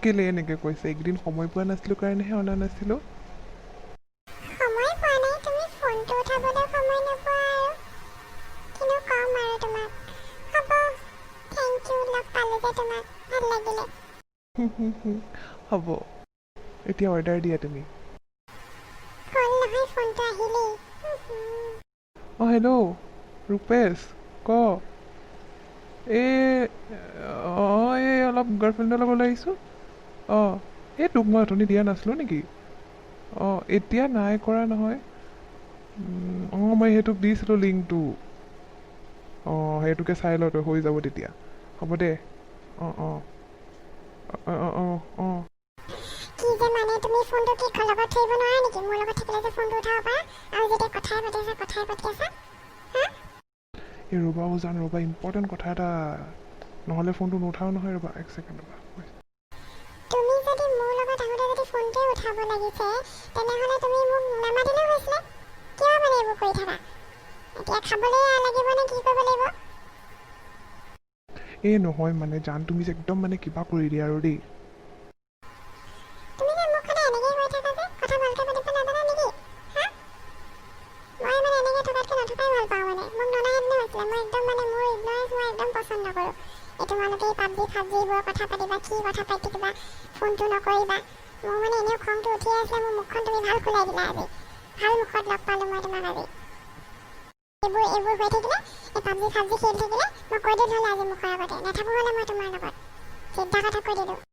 কেলে এনেকৈ কৈছে? এইকেইদিন সময় পোৱা নাছিলোঁ কাৰণেহে অনা নাছিলোঁ। সময় পোৱা নাই, তুমি ফোনটো উঠাবলৈ সময় নোপোৱা আৰু। কিনো ক'ম আৰু তোমাক। হ'ব, থেংক ইউ, লগ পালোঁ যে তোমাক, ভাল লাগিলে। হ'ব, এতিয়া অৰ্ডাৰ দিয়া তুমি। হ'ল নহয়, ফোনটো আহিলেই। অঁ হেল্ল' ৰূপেশ, ক। এই অলপ গাৰ্লফ্ৰেণ্ডৰ লগত ওলাই আহিছোঁ। অঁ এই তোক মই অথনি দিয়া নাছিলোঁ নেকি? অঁ এতিয়া নাই কৰা নহয়। অঁ মই সেইটোক দিছিলোঁ লিংকটো। অঁ সেইটোকে চাই ল তই, হৈ যাব তেতিয়া। হ'ব দে। অঁ অঁ অঁ অঁ অঁ অঁ কি যে মানে, তুমি ফোনটো কি লগত থৈ নোৱাৰা নেকি? মোৰ লগত থাকিলে যে ফোনটো উঠাব পাৰা, আৰু যেতিয়া কথাই পাতি আছা। এই ৰ'বা উজান, ৰ'বা, ইম্পৰ্টেণ্ট কথা এটা, নহ'লে ফোনটো নুঠাও নহয়। ৰ'বা এক ছেকেণ্ড ৰ'বা। তুমি যদি মোৰ লগত আহোঁতে যদি ফোনটোৱে উঠাব লাগিছে, তেনেহ'লে তুমি মোক নামাতিলেও হৈছিলে। কিয় মানে এইবোৰ কৰি থাকা? এতিয়া খাবলৈ লাগিব নে কি কৰিব লাগিব? এই নহয় মানে জান, তুমি যে একদম মানে কিবা কৰি দিয়া আৰু দেই। তুমি যে মোক সদায় এনেকৈ কৈ থাকা যে, কথা ভালকৈ পাতিব নাজানা নেকি? হা? মই মানে এনেকৈ থকাতকৈ নথকাই ভাল পাওঁ মানে। মোক ননাহেঁতেনে হৈছিলে। মই একদম মানে মোৰ ইগনৰেঞ্চ মই একদম পচন্দ নকৰোঁ। এই তোমালোকে এই পাবজিবোৰ কথা পাতিবা, কি কথা পাতি থাকিবা, ফোনটো নকৰিবা। মোৰ মানে এনেও খংটো উঠিয়ে আছিলে, মোৰ মুখখন তুমি ভাল খোলাই দিলা আজি। ভাল মুখত লগ পালোঁ মই তোমাক আজি। এইবোৰ হৈ থাকিলে, এই পাবজি খেলি থাকিলে, মই কৈ দিলোঁ হ'লে আজি মুখৰ আগতে, নাথাকোঁ হ'লে মই তোমাৰ লগত। চিধা কথা কৈ দিলোঁ।